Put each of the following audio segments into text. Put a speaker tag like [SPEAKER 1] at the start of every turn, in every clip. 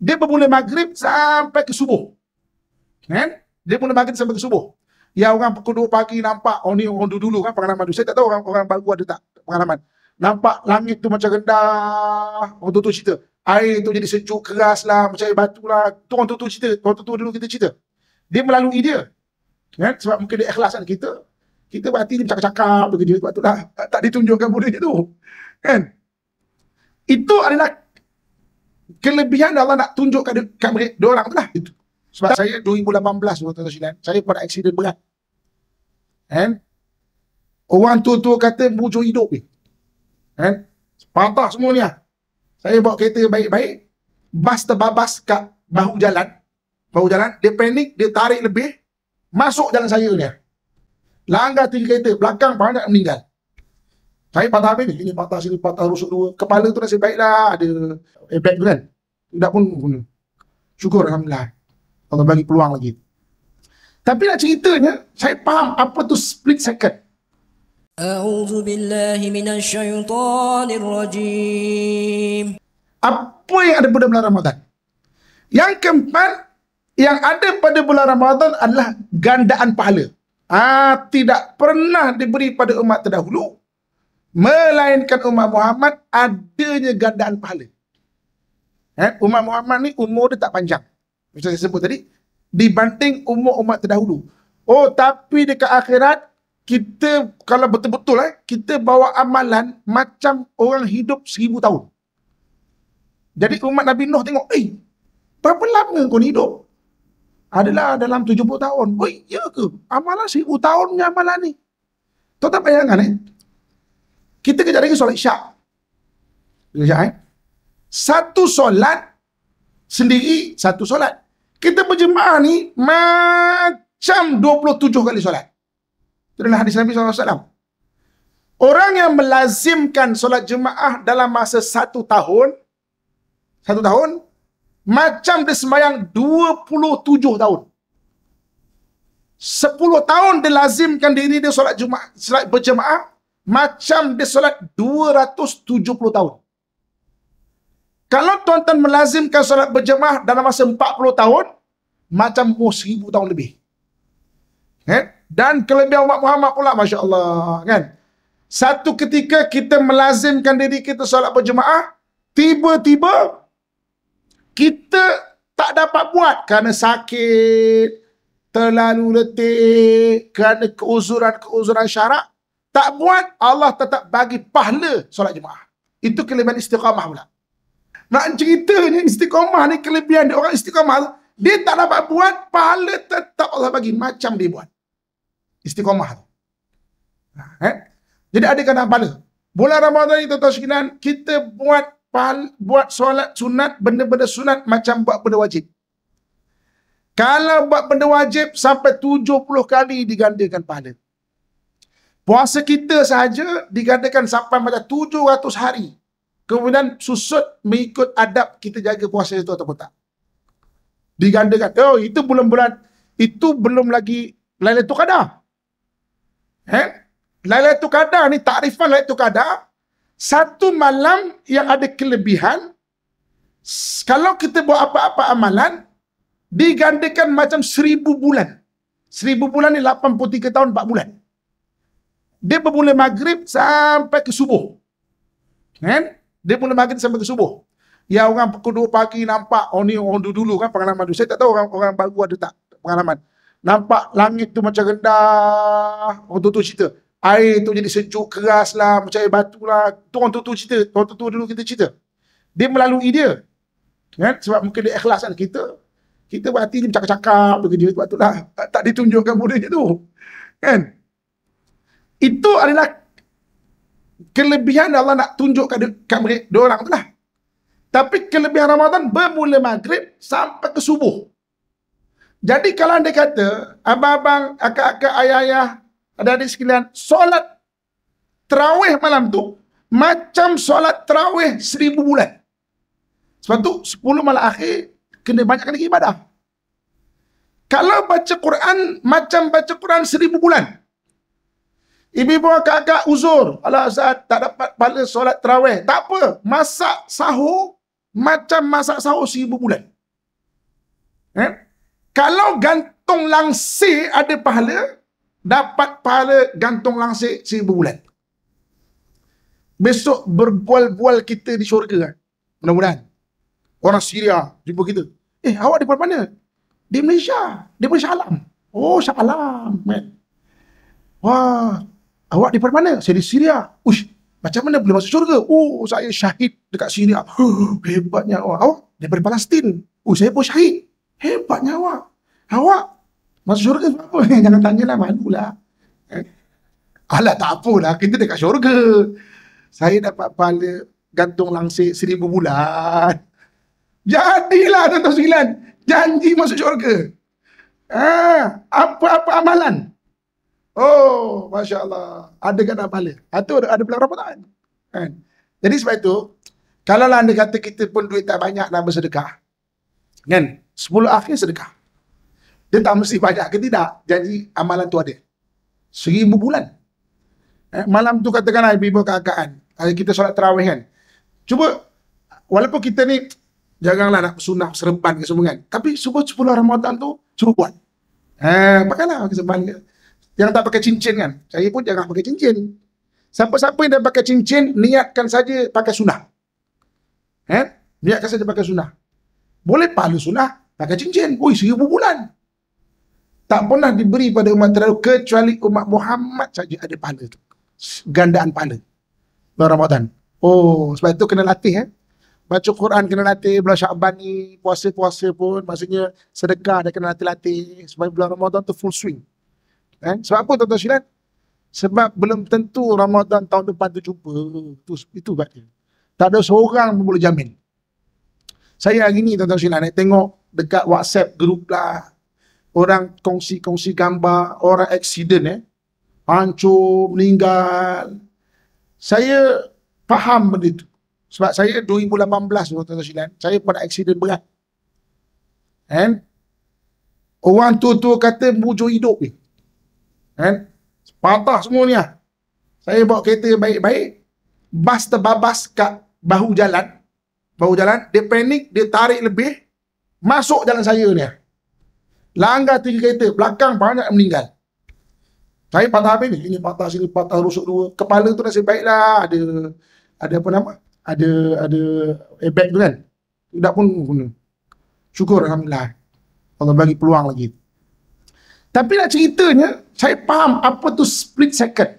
[SPEAKER 1] Dia bermula maghrib sampai ke subuh. Kan? Dia mula maghrib sampai ke subuh. Ya, orang pukul 2 pagi nampak, oh ni orang dulu kan pengalaman tu. Saya tak tahu orang baru ada tak pengalaman. Nampak langit tu macam rendah. Orang tu cerita. Air tu jadi sejuk keras lah, macam air batu lah. Tu orang tu cerita. Orang tu dulu kita cerita. Dia melalui dia. Kan? Sebab mungkin dia ikhlas kan kita. Kita berhati dia bercakap-cakap bekerja. Sebab tu lah tak ditunjukkan budaya tu. Kan? Itu adalah kelebihan Allah nak tunjukkan kat mereka, dia orang tu lah. Itu. Sebab saya 2018 saya pada aksiden berat. Kan? Orang tua-tua kata bujur hidup ni. Kan? Patah semua ni lah. Saya bawa kereta baik-baik, bas terbabas kat bahu jalan, dia panik, dia tarik lebih, masuk jalan saya ni. Langgar 3 kereta, belakang banyak meninggal. Saya patah habis ni, ini patah sini, patah rusuk 2. Kepala tu nasib baiklah, ada airbag tu kan. Tidak pun guna. Syukur Alhamdulillah. Allah bagi peluang lagi. Tapi nak ceritanya, saya faham apa tu split second.
[SPEAKER 2] A'udzu billahi minasyaitonir rajim.
[SPEAKER 1] Apa yang ada pada bulan Ramadan? Yang keempat, yang ada pada bulan Ramadan adalah gandaan pahala. Tidak pernah diberi pada umat terdahulu, melainkan umat Muhammad adanya gandaan pahala. Umat Muhammad ni umur dia tak panjang. Macam saya sebut tadi, dibanding umur umat terdahulu. Oh, tapi dekat akhirat, kita kalau betul-betul kita bawa amalan macam orang hidup 1000 tahun. Jadi umat Nabi Nuh tengok, berapa lama kau hidup? Adalah dalam 70 tahun. Oh, iya ke? Amalan 1000 tahun punya amalan ni. Kau tak bayangkan kita kejap lagi solat Isyak. Satu solat sendiri, satu solat. Kita berjemaah ni macam 27 kali solat. Itu adalah hadis Nabi SAW. Orang yang melazimkan solat jemaah dalam masa 1 tahun, macam dia sembahyang 27 tahun. 10 tahun dia lazimkan diri dia solat berjemaah, macam dia solat 270 tahun. Kalau tuan-tuan melazimkan solat berjemaah dalam masa 40 tahun, macam 1000 tahun lebih. Dan kelebihan umat Muhammad pula, Masya Allah. Kan? Satu ketika kita melazimkan diri kita solat berjemaah, tiba-tiba kita tak dapat buat kerana sakit, terlalu letih, kerana keuzuran syarak. Tak buat, Allah tetap bagi pahala solat jemaah. Itu kelebihan istiqamah pula. Nak ceritanya istiqamah ni, kelebihan dia orang istiqamah, dia tak dapat buat, pahala tetap Allah bagi macam dia buat. Istiqamah tu. Jadi ada kena pahala. Bulan Ramadan ni tuan-tuan sekalian, kita buat solat sunat, benda-benda sunat macam buat benda wajib. Kalau buat benda wajib sampai 70 kali digandakan pahala. Puasa kita sahaja digandakan sampai macam 700 hari. Kemudian susut mengikut adab kita jaga puasa itu atau tak. Digandakan. Oh, itu bulan-bulan, itu belum lagi Lailatul Qadar. Lailatul Qadar ni, takrifan Lailatul Qadar, satu malam yang ada kelebihan. Kalau kita buat apa-apa amalan, digandakan macam 1000 bulan. 1000 bulan ni 83 tahun 4 bulan. Dia bermula maghrib sampai ke subuh. Dia mula maghrib sampai ke subuh. Ya, orang pukul 2 pagi nampak, oh ni orang dulu kan pengalaman tu. Saya tak tahu orang baru ada tak pengalaman. Nampak langit tu macam rendah. Orang tu cerita. Air tu jadi sejuk keras lah, macam air batu lah. Tu orang tu cerita. Orang tu dulu kita cerita. Dia melalui dia. Sebab mungkin dia ikhlas kan kita. Kita berhati dia bercakap-cakap bekerja. Sebab tu lah tak ditunjukkan budaya tu. Kan? Itu adalah kelebihan Allah nak tunjukkan kat mereka, dia orang tu lah. Tapi kelebihan Ramadan bermula maghrib sampai ke subuh. Jadi kalau anda kata, abang-abang, akak-akak, ayah-ayah, adik-adik sekalian, solat tarawih malam tu macam solat tarawih 1000 bulan. Sebab tu 10 malam akhir kena banyakkan lagi ibadah. Kalau baca Quran macam baca Quran 1000 bulan. Ibu-ibu akak-akak uzur, alah Ustaz tak dapat pahala solat tarawih. Tak apa, masak sahur macam masak sahur 1000 bulan. Eh? Kalau gantung langsir ada pahala, dapat pahala gantung langsir 1000 bulan. Besok berbual-bual kita di syurga kan? Mudah-mudahan. Orang Syria jumpa kita. Awak di mana? Di Malaysia. Di Shah Alam. Oh, Shah Alam. Man. Wah, awak di mana? Saya di Syria. Uish, macam mana boleh masuk syurga? Oh, saya syahid dekat Syria. Hebatnya awak. Awak daripada Palestin. Oh, saya pun syahid. Hebatnya awak. Awak masuk syurga apa? Jangan tanyalah, malulah. Alah, tak apalah. Kita dekat syurga. Saya dapat pahala gantung langsir 1000 bulan. Jadilah tuan-tuan sekalian. Janji masuk syurga. Apa-apa amalan? Oh, Masya Allah. Ada kan pahala? Atau ada bulan Ramadan. Kan? Jadi sebab itu, kalau lah anda kata kita pun duit tak banyak nak bersedekah. Kan? 10 akhir sedekah. Dia tak mesti banyak ke tidak. Janji amalan tu ada. 1000 bulan. Malam tu katakanlah ibu-ibu kakak-kakaan. Kita solat tarawih kan. Cuba, walaupun kita ni janganlah nak sunah serempan ke semua kan. Tapi cuba 10 Ramadan tu, cuba buat. Pakailah kesempatan. Yang tak pakai cincin kan. Saya pun jangan pakai cincin. Siapa-siapa yang dah pakai cincin, niatkan saja pakai sunah. Niatkan saja pakai sunah. Boleh pahala sunah, pakai cincin. 1000 bulan. Tak pernah diberi pada umat terdahulu kecuali umat Muhammad saja ada pahala tu. Gandaan pahala. Bulan Ramadan. Oh, sebab itu kena latih. Baca Quran kena latih. Bulan Syaban ni, puasa-puasa pun, maksudnya sedekah dah kena latih-latih. Sebab bulan Ramadan tu full swing. Sebab apa tuan-tuan sekalian? Sebab belum tentu Ramadan tahun depan tu jumpa. Itu sebabnya. Tak ada seorang pun boleh jamin. Saya hari ni tuan-tuan sekalian tengok dekat WhatsApp group lah. Orang kongsi-kongsi gambar, orang aksiden hancur, meninggal. Saya faham benda itu. Sebab saya 2018 tuan-tuan sekalian, saya pernah aksiden berat. Orang tu kata bujur hidup ni. Patah semua ni lah. Saya bawa kereta baik-baik, bas terbabas kat bahu jalan, dia panik, dia tarik lebih, masuk jalan saya ni. Langgar 3 kereta, belakang banyak meninggal. Saya patah habis ni, ini patah sini, patah rusuk 2. Kepala tu nasib baiklah, ada apa nama? Ada airbag tu kan. Tidak pun guna. Syukur alhamdulillah. Allah bagi peluang lagi. Tapi nak ceritanya, saya faham apa tu split second.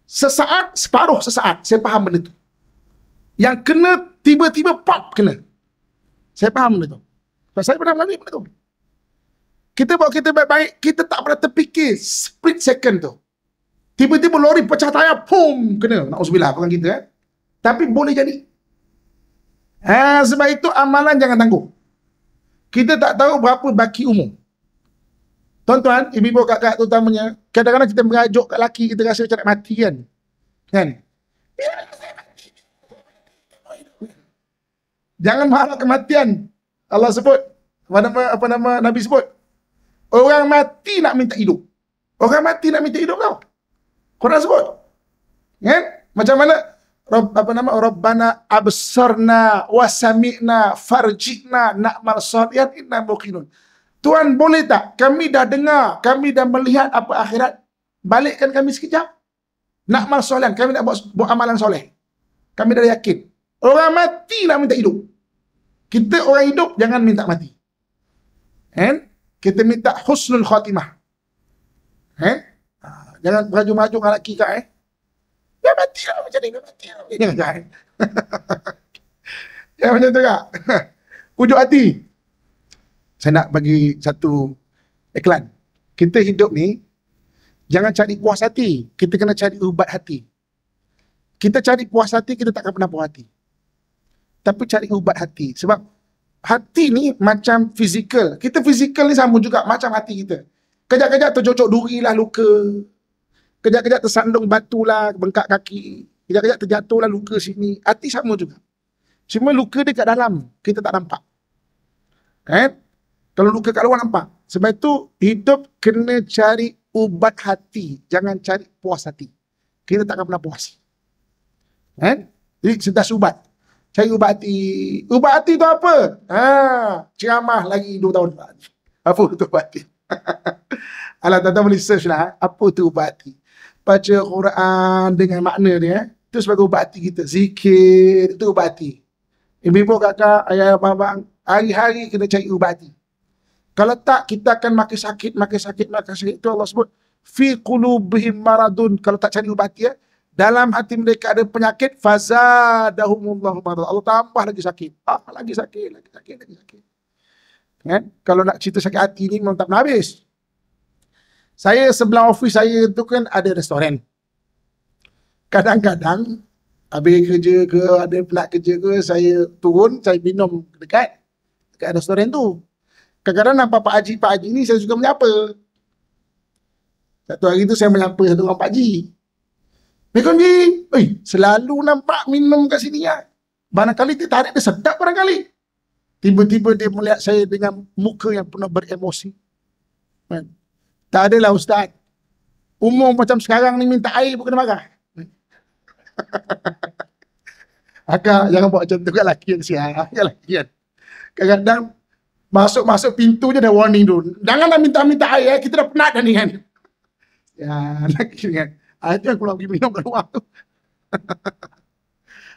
[SPEAKER 1] Sesaat, separuh sesaat, saya faham benda tu. Yang kena tiba-tiba pop kena. Saya faham benda tu. Sebab saya pernah melalui benda tu. Kita bawa kereta baik-baik, kita tak pernah terfikir split second tu. Tiba-tiba lori pecah tayar, pum, kena. Na'udzubillah, bukan kita. Tapi boleh jadi. Sebab itu amalan jangan tangguh. Kita tak tahu berapa baki umur. Tuan-tuan, ibu-ibu kakak terutamanya, kadang-kadang kita merajuk kat lelaki, kita rasa macam nak mati kan. Jangan marah kematian. Allah sebut, apa nama Nabi sebut? Orang mati nak minta hidup. Orang mati nak minta hidup tau. Quran sebut. Macam mana? Rabbana absarna wa sami'na farji'na na'mal salihan inna muqinun. Tuhan, boleh tak? Kami dah dengar, kami dah melihat apa akhirat. Balikkan kami sekejap. Na'mal salihan, kami nak buat amalan soleh. Kami dah yakin. Orang mati nak minta hidup. Kita orang hidup jangan minta mati. Kita minta husnul khatimah. Jangan maju-maju dengan lelaki kak. Ya mati lah macam ni, mati lah. Jangan. Ya macam tu kak. Pujuk hati. Saya nak bagi satu iklan. Kita hidup ni, jangan cari puas hati. Kita kena cari ubat hati. Kita cari puas hati, kita takkan pernah puas hati. Tapi cari ubat hati. Sebab hati ni macam fizikal. Kita fizikal ni sama juga macam hati kita. Kejap-kejap tercocok duri lah luka. Kejap-kejap tersandung batu lah, bengkak kaki. Kejap-kejap terjatuh lah luka sini. Hati sama juga. Cuma luka dia kat dalam, kita tak nampak. Kalau luka kat luar nampak. Sebab itu hidup kena cari ubat hati. Jangan cari puas hati. Kita takkan pernah puas. Jadi sedas ubat. Cari ubat hati. Ubat hati tu apa? Ceramah lagi 2 tahun. Apa tu ubat hati? Alah, tuan-tuan boleh search lah. Apa tu ubat hati? Baca Quran dengan makna dia. Itu sebagai ubat hati kita. Zikir, itu ubat hati. Ibu-ibu, kakak, ayah, abang, hari-hari kena cari ubat hati. Kalau tak, kita akan makin sakit, makin sakit, makin sakit. Itu Allah sebut, fi qulubihim maradun. Kalau tak cari ubat hati, dalam hati mereka ada penyakit, fazadahumullahu marad. Allah tambah lagi sakit. Lagi sakit, lagi sakit, lagi sakit. Kan? Kalau nak cerita sakit hati ni memang tak pernah habis. Saya sebelah ofis saya tu kan ada restoran. Kadang-kadang habis kerja ke, ada nak kerja ke, saya turun, saya minum dekat restoran tu. Kadang-kadang nampak Pak Haji ni saya suka menyapa. Satu hari tu saya menyapa satu orang Pak Haji. Assalamualaikum Ji. Selalu nampak minum kat sini ya. Barangkali dia tarik dia sedap barangkali. Tiba-tiba dia melihat saya dengan muka yang penuh beremosi. Man. Tak adalah Ustaz. Umur macam sekarang ni minta air pun kena marah. Akak jangan buat macam tu kat lelaki yang siap. Kat lelaki kan. Kadang-kadang masuk pintu je dah warning dulu. Janganlah minta air. Kita dah penat dah ni kan. Ya, lelaki kan. Itu yang aku pergi minum kat luar tu.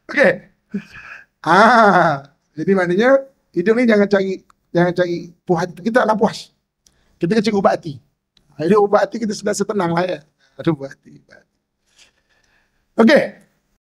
[SPEAKER 1] Okey. Jadi maknanya hidup ni jangan cari puas hati. Kita tak nak puas. Kita kena cari ubat hati. Hidup ubat hati kita sudah setenang lah ya. Ada ubat hati. Okey.